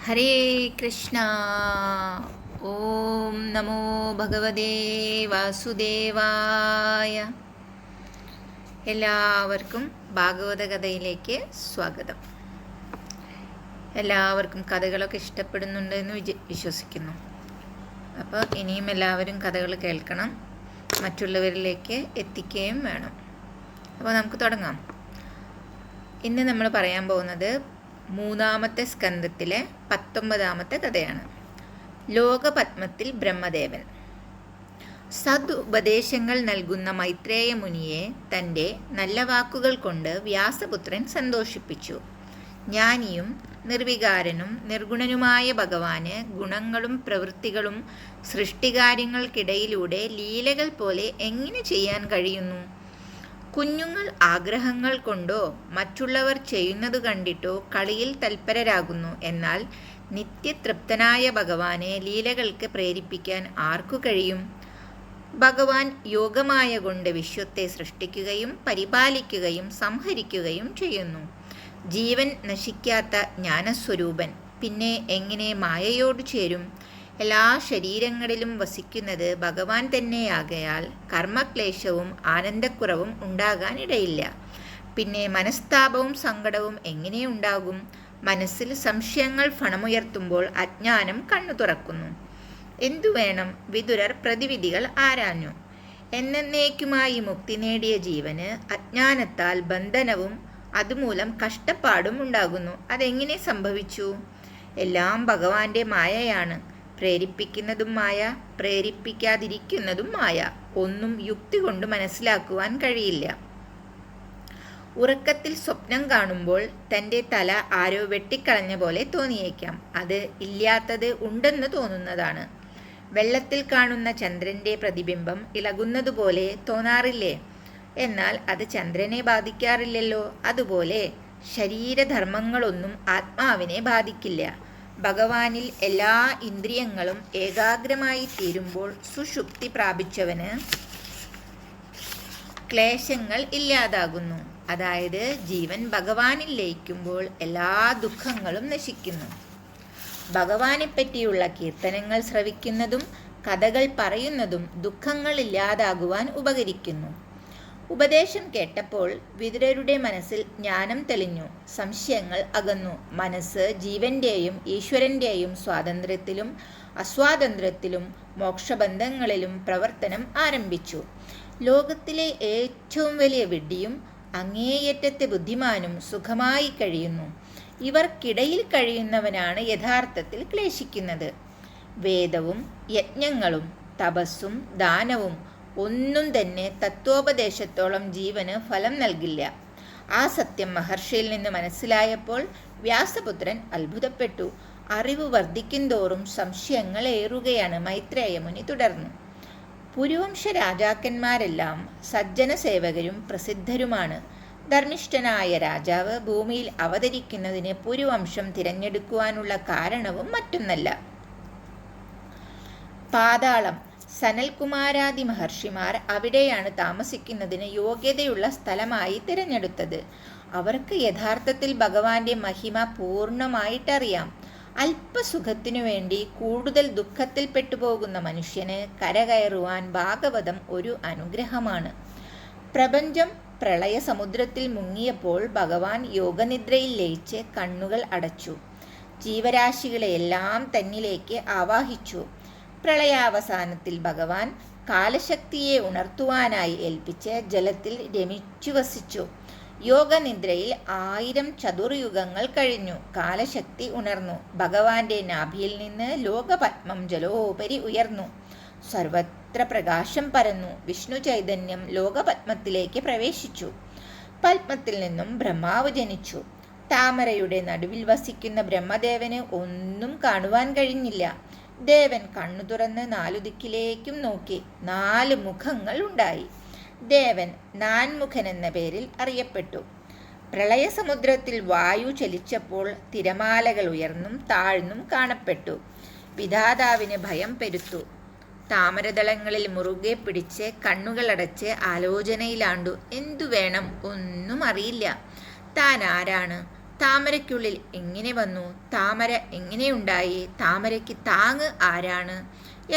ഹരേ കൃഷ്ണ. ഓം നമോ ഭഗവതേ വാസുദേവായ. എല്ലാവർക്കും ഭാഗവത കഥയിലേക്ക് സ്വാഗതം. എല്ലാവർക്കും കഥകളൊക്കെ ഇഷ്ടപ്പെടുന്നുണ്ടെന്ന് വിശ്വസിക്കുന്നു. അപ്പോൾ ഇനിയും എല്ലാവരും കഥകൾ കേൾക്കണം, മറ്റുള്ളവരിലേക്ക് എത്തിക്കുകയും വേണം. അപ്പോൾ നമുക്ക് തുടങ്ങാം. ഇന്ന് നമ്മൾ പറയാൻ പോകുന്നത് മൂന്നാമത്തെ സ്കന്ധത്തിലെ 19ാമത്തെ കഥയാണ്. ലോകപത്മത്തിൽ ബ്രഹ്മദേവൻ. ഉപദേശങ്ങൾ നൽകുന്ന മൈത്രേയ മുനിയെ തൻ്റെ നല്ല വാക്കുകൾ കൊണ്ട് വ്യാസപുത്രൻ സന്തോഷിപ്പിച്ചു. ജ്ഞാനിയും നിർവികാരനും നിർഗുണനുമായ ഭഗവാന് ഗുണങ്ങളും പ്രവൃത്തികളും സൃഷ്ടികാര്യങ്ങൾക്കിടയിലൂടെ ലീലകൾ പോലെ എങ്ങനെ ചെയ്യാൻ കഴിയുന്നു? കുഞ്ഞുങ്ങൾ ആഗ്രഹങ്ങൾ കൊണ്ടോ മറ്റുള്ളവർ ചെയ്യുന്നത് കണ്ടിട്ടോ കളിയിൽ തൽപരരാകുന്നു. എന്നാൽ നിത്യതൃപ്തനായ ഭഗവാനെ ലീലകൾക്ക് പ്രേരിപ്പിക്കാൻ ആർക്കു കഴിയും? ഭഗവാൻ യോഗമായ കൊണ്ട് വിശ്വത്തെ സൃഷ്ടിക്കുകയും പരിപാലിക്കുകയും സംഹരിക്കുകയും ചെയ്യുന്നു. ജീവൻ നശിക്കാത്ത ജ്ഞാനസ്വരൂപൻ പിന്നെ എങ്ങനെ മായയോട് ചേരും? എല്ലാ ശരീരങ്ങളിലും വസിക്കുന്നത് ഭഗവാൻ തന്നെയാകയാൽ കർമ്മക്ലേശവും ആനന്ദക്കുറവും ഉണ്ടാകാനിടയില്ല. പിന്നെ മനസ്താപവും സങ്കടവും എങ്ങനെ ഉണ്ടാകും? മനസ്സിൽ സംശയങ്ങൾ ഫണമുയർത്തുമ്പോൾ അജ്ഞാനം കണ്ണു തുറക്കുന്നു. എന്തു വേണം? വിതുരർ പ്രതിവിധികൾ ആരാഞ്ഞു. എന്നേക്കുമായി മുക്തി നേടിയ ജീവന് അജ്ഞാനത്താൽ ബന്ധനവും അതുമൂലം കഷ്ടപ്പാടും ഉണ്ടാകുന്നു. അതെങ്ങനെ സംഭവിച്ചു? എല്ലാം ഭഗവാന്റെ മായയാണ്. പ്രേരിപ്പിക്കുന്നതും മായ, പ്രേരിപ്പിക്കാതിരിക്കുന്നതും മായ. ഒന്നും യുക്തി കൊണ്ട് മനസ്സിലാക്കുവാൻ കഴിയില്ല. ഉറക്കത്തിൽ സ്വപ്നം കാണുമ്പോൾ തൻ്റെ തല ആരോ വെട്ടിക്കളഞ്ഞ പോലെ തോന്നിയേക്കാം. അത് ഇല്ലാത്തത് ഉണ്ടെന്ന് തോന്നുന്നതാണ്. വെള്ളത്തിൽ കാണുന്ന ചന്ദ്രൻ്റെ പ്രതിബിംബം ഇളകുന്നതുപോലെ തോന്നാറില്ലേ? എന്നാൽ അത് ചന്ദ്രനെ ബാധിക്കാറില്ലല്ലോ. അതുപോലെ ശരീരധർമ്മങ്ങളൊന്നും ആത്മാവിനെ ബാധിക്കില്ല. ഭഗവാനിൽ എല്ലാ ഇന്ദ്രിയങ്ങളും ഏകാഗ്രമായി തീരുമ്പോൾ സുഷുപ്തി പ്രാപിച്ചവന് ക്ലേശങ്ങൾ ഇല്ലാതാകുന്നു. അതായത് ജീവൻ ഭഗവാനിൽ ലയിക്കുമ്പോൾ എല്ലാ ദുഃഖങ്ങളും നശിക്കുന്നു. ഭഗവാനെ പറ്റിയുള്ള കീർത്തനങ്ങൾ ശ്രവിക്കുന്നതും കഥകൾ പറയുന്നതും ദുഃഖങ്ങൾ ഇല്ലാതാകുവാൻ ഉപകരിക്കുന്നു. ഉപദേശം കേട്ടപ്പോൾ വിതുരരുടെ മനസ്സിൽ ജ്ഞാനം തെളിഞ്ഞു. സംശയങ്ങൾ അകന്നു. മനസ്സ് ജീവന്റെയും ഈശ്വരന്റെയും സ്വാതന്ത്ര്യത്തിലും അസ്വാതന്ത്ര്യത്തിലും മോക്ഷബന്ധങ്ങളിലും പ്രവർത്തനം ആരംഭിച്ചു. ലോകത്തിലെ ഏറ്റവും വലിയ വിഡ്ഢിയും അങ്ങേയറ്റത്തെ ബുദ്ധിമാനും സുഖമായി കഴിയുന്നു. ഇവർക്കിടയിൽ കഴിയുന്നവനാണ് യഥാർത്ഥത്തിൽ ക്ലേശിക്കുന്നത്. വേദവും യജ്ഞങ്ങളും തപസ്സും ദാനവും ഒന്നും തന്നെ തത്വോപദേശത്തോളം ജീവന് ഫലം നൽകില്ല. ആ സത്യം മഹർഷിയിൽ നിന്ന് മനസ്സിലായപ്പോൾ വ്യാസപുത്രൻ അത്ഭുതപ്പെട്ടു. അറിവ് വർദ്ധിക്കുന്തോറും സംശയങ്ങൾ ഏറുകയാണ്. മൈത്രേയ മുനി തുടർന്നു. പുരുവംശ രാജാക്കന്മാരെല്ലാം സജ്ജന സേവകരും പ്രസിദ്ധരുമാണ്. ധർമ്മിഷ്ഠനായ രാജാവ് ഭൂമിയിൽ അവതരിക്കുന്നതിന് പുരുവംശം തിരഞ്ഞെടുക്കുവാനുള്ള കാരണവും മറ്റൊന്നല്ല. പാതാളം സനൽകുമാരാദി മഹർഷിമാർ അവിടെയാണ് താമസിക്കുന്നതിന് യോഗ്യതയുള്ള സ്ഥലമായി തിരഞ്ഞെടുത്തത്. അവർക്ക് യഥാർത്ഥത്തിൽ ഭഗവാന്റെ മഹിമ പൂർണ്ണമായിട്ടറിയാം. അല്പസുഖത്തിനു വേണ്ടി കൂടുതൽ ദുഃഖത്തിൽ പെട്ടുപോകുന്ന മനുഷ്യന് കരകയറുവാൻ ഭാഗവതം ഒരു അനുഗ്രഹമാണ്. പ്രപഞ്ചം പ്രളയ സമുദ്രത്തിൽ മുങ്ങിയപ്പോൾ ഭഗവാൻ യോഗനിദ്രയിൽ ലയിച്ച് കണ്ണുകൾ അടച്ചു. ജീവരാശികളെയെല്ലാം തന്നിലേക്ക് ആവാഹിച്ചു. പ്രളയാവസാനത്തിൽ ഭഗവാൻ കാലശക്തിയെ ഉണർത്തുവാനായി ഏൽപ്പിച്ച് ജലത്തിൽ രമിച്ചു വസിച്ചു. യോഗനിദ്രയിൽ 1000 ചതുർയുഗങ്ങൾ കഴിഞ്ഞു. കാലശക്തി ഉണർന്നു. ഭഗവാന്റെ നാഭിയിൽ നിന്ന് ലോകപത്മം ജലോപരി ഉയർന്നു. സർവത്ര പ്രകാശം പരന്നു. വിഷ്ണു ചൈതന്യം ലോകപത്മത്തിലേക്ക് പ്രവേശിച്ചു. പത്മത്തിൽ നിന്നും ബ്രഹ്മാവ് ജനിച്ചു. താമരയുടെ നടുവിൽ വസിക്കുന്ന ബ്രഹ്മദേവന് ഒന്നും കാണുവാൻ കഴിഞ്ഞില്ല. ദേവൻ കണ്ണു തുറന്ന് 4 ദിക്കിലേക്കും നോക്കി. 4 മുഖങ്ങൾ ഉണ്ടായി. ദേവൻ നാൻമുഖൻ എന്ന പേരിൽ അറിയപ്പെട്ടു. പ്രളയസമുദ്രത്തിൽ വായു ചലിച്ചപ്പോൾ തിരമാലകൾ ഉയർന്നും താഴ്ന്നും കാണപ്പെട്ടു. വിധാതാവിന് ഭയം പെരുത്തു. താമരദളങ്ങളിൽ മുറുകെ പിടിച്ച് കണ്ണുകളടച്ച് ആലോചനയിലാണ്ടു. എന്തു വേണം? ഒന്നും അറിയില്ല. താൻ ആരാണ്? താമരയ്ക്കുള്ളിൽ എങ്ങനെ വന്നു? താമര എങ്ങനെയുണ്ടായി? താമരയ്ക്ക് താങ്ങ് ആരാണ്?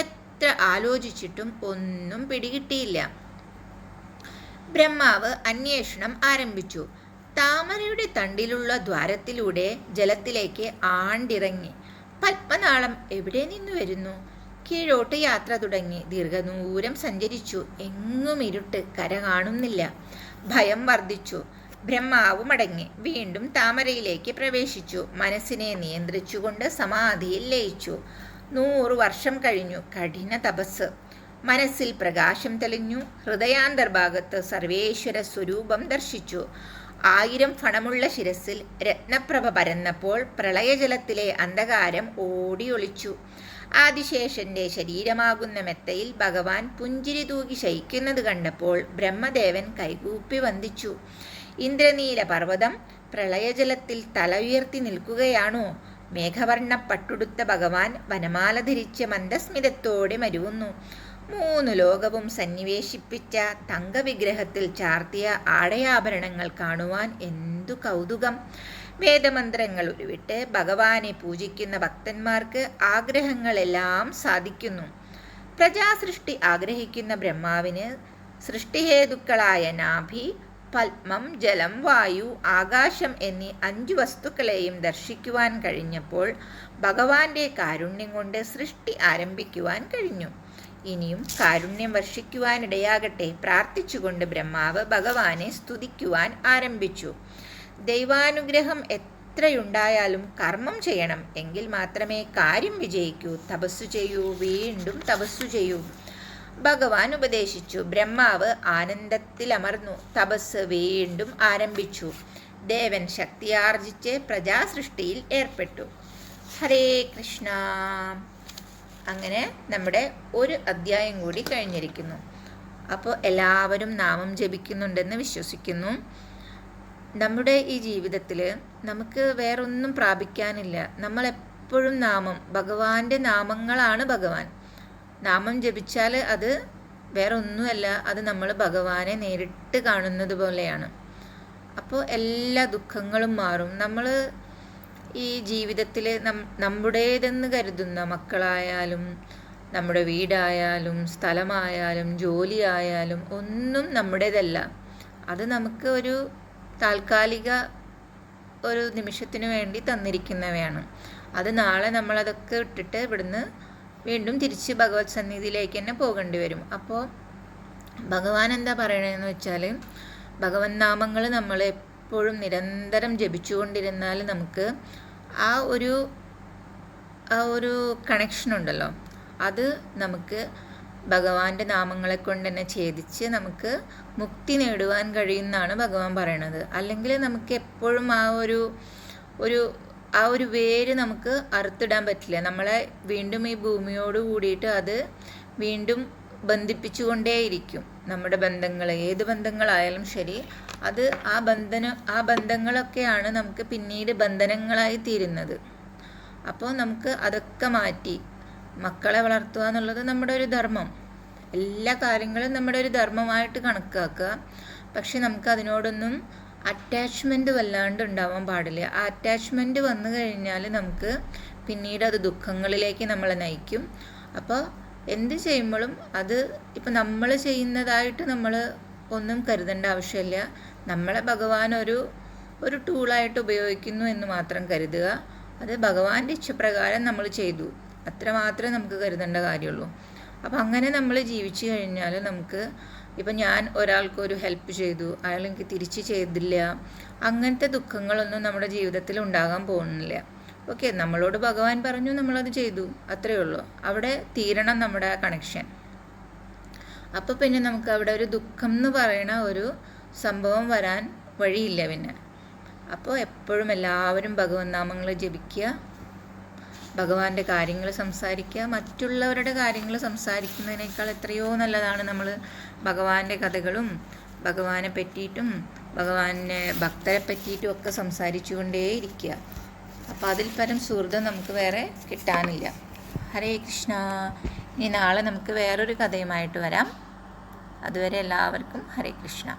എത്ര ആലോചിച്ചിട്ടും ഒന്നും പിടികിട്ടിയില്ല. ബ്രഹ്മാവ് അന്വേഷണം ആരംഭിച്ചു. താമരയുടെ തണ്ടിലുള്ള ദ്വാരത്തിലൂടെ ജലത്തിലേക്ക് ആണ്ടിറങ്ങി. പത്മനാളം എവിടെ നിന്ന് വരുന്നു? കീഴോട്ട് യാത്ര തുടങ്ങി. ദീർഘദൂരം സഞ്ചരിച്ചു. എങ്ങും ഇരുട്ട്, കര കാണുന്നില്ല. ഭയം വർദ്ധിച്ചു. ബ്രഹ്മാവ് മടങ്ങി വീണ്ടും താമരയിലേക്ക് പ്രവേശിച്ചു. മനസ്സിനെ നിയന്ത്രിച്ചുകൊണ്ട് സമാധിയിൽ ലയിച്ചു. 100 വർഷം കഴിഞ്ഞു. കഠിന തപസ്. മനസ്സിൽ പ്രകാശം തെളിഞ്ഞു. ഹൃദയാന്തർഭാഗത്ത് സർവേശ്വര സ്വരൂപം ദർശിച്ചു. 1000 ഫണമുള്ള ശിരസിൽ രത്നപ്രഭ പരന്നപ്പോൾ പ്രളയജലത്തിലെ അന്ധകാരം ഓടിയൊളിച്ചു. ആദിശേഷന്റെ ശരീരമാകുന്ന മെത്തയിൽ ഭഗവാൻ പുഞ്ചിരി തൂകി ശയിക്കുന്നത് കണ്ടപ്പോൾ ബ്രഹ്മദേവൻ കൈകൂപ്പി വന്ദിച്ചു. ഇന്ദ്രനീല പർവ്വതം പ്രളയജലത്തിൽ തല ഉയർത്തി നിൽക്കുകയാണോ? മേഘവർണ്ണ പട്ടുടുത്ത ഭഗവാൻ വനമാല ധരിച്ച മന്ദസ്മിതത്തോടെ മരുവുന്നു. 3 ലോകവും സന്നിവേശിപ്പിച്ച തങ്കവിഗ്രഹത്തിൽ ചാർത്തിയ ആടയാഭരണങ്ങൾ കാണുവാൻ എന്തു കൗതുകം! വേദമന്ത്രങ്ങൾ ഉരുവിട്ട് ഭഗവാനെ പൂജിക്കുന്ന ഭക്തന്മാർക്ക് ആഗ്രഹങ്ങളെല്ലാം സാധിക്കുന്നു. പ്രജാസൃഷ്ടി ആഗ്രഹിക്കുന്ന ബ്രഹ്മാവിന് സൃഷ്ടിഹേതുക്കളായ നാഭി, പത്മം, ജലം, വായു, ആകാശം എന്നീ 5 വസ്തുക്കളെയും ദർശിക്കുവാൻ കഴിഞ്ഞപ്പോൾ ഭഗവാന്റെ കാരുണ്യം കൊണ്ട് സൃഷ്ടി ആരംഭിക്കുവാൻ കഴിഞ്ഞു. ഇനിയും കാരുണ്യം വർഷിക്കുവാനിടയാകട്ടെ പ്രാർത്ഥിച്ചുകൊണ്ട് ബ്രഹ്മാവ് ഭഗവാനെ സ്തുതിക്കുവാൻ ആരംഭിച്ചു. ദൈവാനുഗ്രഹം എത്രയുണ്ടായാലും കർമ്മം ചെയ്യണം, എങ്കിൽ മാത്രമേ കാര്യം വിജയിക്കൂ. തപസ്സു ചെയ്യൂ, വീണ്ടും തപസ്സു ചെയ്യൂ. ഭഗവാൻ ഉപദേശിച്ചു. ബ്രഹ്മാവ് ആനന്ദത്തിലമർന്നു. തപസ് വീണ്ടും ആരംഭിച്ചു. ദേവൻ ശക്തിയാർജിച്ച് പ്രജാസൃഷ്ടിയിൽ ഏർപ്പെട്ടു. ഹരേ കൃഷ്ണ. അങ്ങനെ നമ്മുടെ ഒരു അധ്യായം കൂടി കഴിഞ്ഞിരിക്കുന്നു. അപ്പോൾ എല്ലാവരും നാമം ജപിക്കുന്നുണ്ടെന്ന് വിശ്വസിക്കുന്നു. നമ്മുടെ ഈ ജീവിതത്തിൽ നമുക്ക് വേറൊന്നും പ്രാപിക്കാനില്ല. നമ്മളെപ്പോഴും ഭഗവാന്റെ നാമങ്ങളാണ് ഭഗവാൻ. നാമം ജപിച്ചാൽ അത് വേറെ ഒന്നുമല്ല, അത് നമ്മൾ ഭഗവാനെ നേരിട്ട് കാണുന്നത് പോലെയാണ്. അപ്പോൾ എല്ലാ ദുഃഖങ്ങളും മാറും. നമ്മൾ ഈ ജീവിതത്തിൽ നമ്മുടേതെന്ന് കരുതുന്ന മക്കളായാലും നമ്മുടെ വീടായാലും സ്ഥലമായാലും ജോലിയായാലും ഒന്നും നമ്മുടേതല്ല. അത് നമുക്ക് ഒരു താൽക്കാലിക ഒരു നിമിഷത്തിന് വേണ്ടി തന്നിരിക്കുന്നവയാണ്. അത് നാളെ നമ്മളതൊക്കെ ഇട്ടിട്ട് ഇവിടുന്ന് വീണ്ടും തിരിച്ച് ഭഗവത് സന്നിധിയിലേക്ക് തന്നെ പോകേണ്ടി വരും. അപ്പോൾ ഭഗവാൻ എന്താ പറയണതെന്ന് വെച്ചാൽ, ഭഗവൻ നാമങ്ങൾ നമ്മൾ എപ്പോഴും നിരന്തരം ജപിച്ചുകൊണ്ടിരുന്നാൽ നമുക്ക് ആ ഒരു കണക്ഷൻ ഉണ്ടല്ലോ, അത് നമുക്ക് ഭഗവാന്റെ നാമങ്ങളെ കൊണ്ട് തന്നെ ഛേദിച്ച് നമുക്ക് മുക്തി നേടുവാൻ കഴിയുമെന്നാണ് ഭഗവാൻ പറയണത്. അല്ലെങ്കിൽ നമുക്ക് എപ്പോഴും ആ ഒരു വേര് നമുക്ക് അറുത്തിടാൻ പറ്റില്ല. നമ്മളെ വീണ്ടും ഈ ഭൂമിയോട് കൂടിയിട്ട് അത് വീണ്ടും ബന്ധിപ്പിച്ചുകൊണ്ടേയിരിക്കും. നമ്മുടെ ബന്ധങ്ങൾ, ഏത് ബന്ധങ്ങളായാലും ശരി, അത് ആ ബന്ധങ്ങളൊക്കെയാണ് നമുക്ക് പിന്നീട് ബന്ധനങ്ങളായി തീരുന്നത്. അപ്പോൾ നമുക്ക് അതൊക്കെ മാറ്റി മക്കളെ വളർത്തുക എന്നുള്ളത് നമ്മുടെ ഒരു ധർമ്മം. എല്ലാ കാര്യങ്ങളും നമ്മുടെ ഒരു ധർമ്മമായിട്ട് കണക്കാക്കുക. പക്ഷെ നമുക്ക് അതിനോടൊന്നും അറ്റാച്ച്മെൻറ്റ് വല്ലാണ്ട് ഉണ്ടാവാൻ പാടില്ല. ആ അറ്റാച്ച്മെൻറ്റ് വന്നു കഴിഞ്ഞാൽ നമുക്ക് പിന്നീട് അത് ദുഃഖങ്ങളിലേക്ക് നമ്മളെ നയിക്കും. അപ്പോൾ എന്ത് ചെയ്യുമ്പോഴും അത് ഇപ്പം നമ്മൾ ചെയ്യുന്നതായിട്ട് നമ്മൾ ഒന്നും കരുതേണ്ട ആവശ്യമില്ല. നമ്മളെ ഭഗവാൻ ഒരു ടൂളായിട്ട് ഉപയോഗിക്കുന്നു എന്ന് മാത്രം കരുതുക. അത് ഭഗവാന്റെ ഇച്ഛപ്രകാരം നമ്മൾ ചെയ്തു, അത്രമാത്രമേ നമുക്ക് കരുതേണ്ട കാര്യമുള്ളൂ. അപ്പം അങ്ങനെ നമ്മൾ ജീവിച്ചു കഴിഞ്ഞാൽ നമുക്ക് ഇപ്പം ഞാൻ ഒരാൾക്കൊരു ഹെൽപ്പ് ചെയ്തു, അയാൾ എനിക്ക് തിരിച്ച് ചെയ്തില്ല, അങ്ങനത്തെ ദുഃഖങ്ങളൊന്നും നമ്മുടെ ജീവിതത്തിൽ ഉണ്ടാകാൻ പോകുന്നില്ല. ഓക്കെ, നമ്മളോട് ഭഗവാൻ പറഞ്ഞു, നമ്മളത് ചെയ്തു, അത്രയേ ഉള്ളൂ. അവിടെ തീരണം നമ്മുടെ കണക്ഷൻ. അപ്പോൾ പിന്നെ നമുക്ക് അവിടെ ഒരു ദുഃഖം എന്ന് പറയുന്ന ഒരു സംഭവം വരാൻ വഴിയില്ല പിന്നെ. അപ്പോൾ എപ്പോഴും എല്ലാവരും ഭഗവൻ നാമങ്ങൾ ജപിക്കുക, ഭഗവാന്റെ കാര്യങ്ങൾ സംസാരിക്കുക. മറ്റുള്ളവരുടെ കാര്യങ്ങൾ സംസാരിക്കുന്നതിനേക്കാൾ എത്രയോ നല്ലതാണ് നമ്മൾ ഭഗവാന്റെ കഥകളും ഭഗവാനെ പറ്റിയിട്ടും ഭഗവാനെ ഭക്തരെ പറ്റിയിട്ടും ഒക്കെ സംസാരിച്ചു കൊണ്ടേയിരിക്കുക. അപ്പോൾ അതിൽ പരം സുഹൃതം നമുക്ക് വേറെ കിട്ടാനില്ല. ഹരേ കൃഷ്ണ. ഇനി നാളെ നമുക്ക് വേറൊരു കഥയുമായിട്ട് വരാം. അതുവരെ എല്ലാവർക്കും ഹരേ കൃഷ്ണ.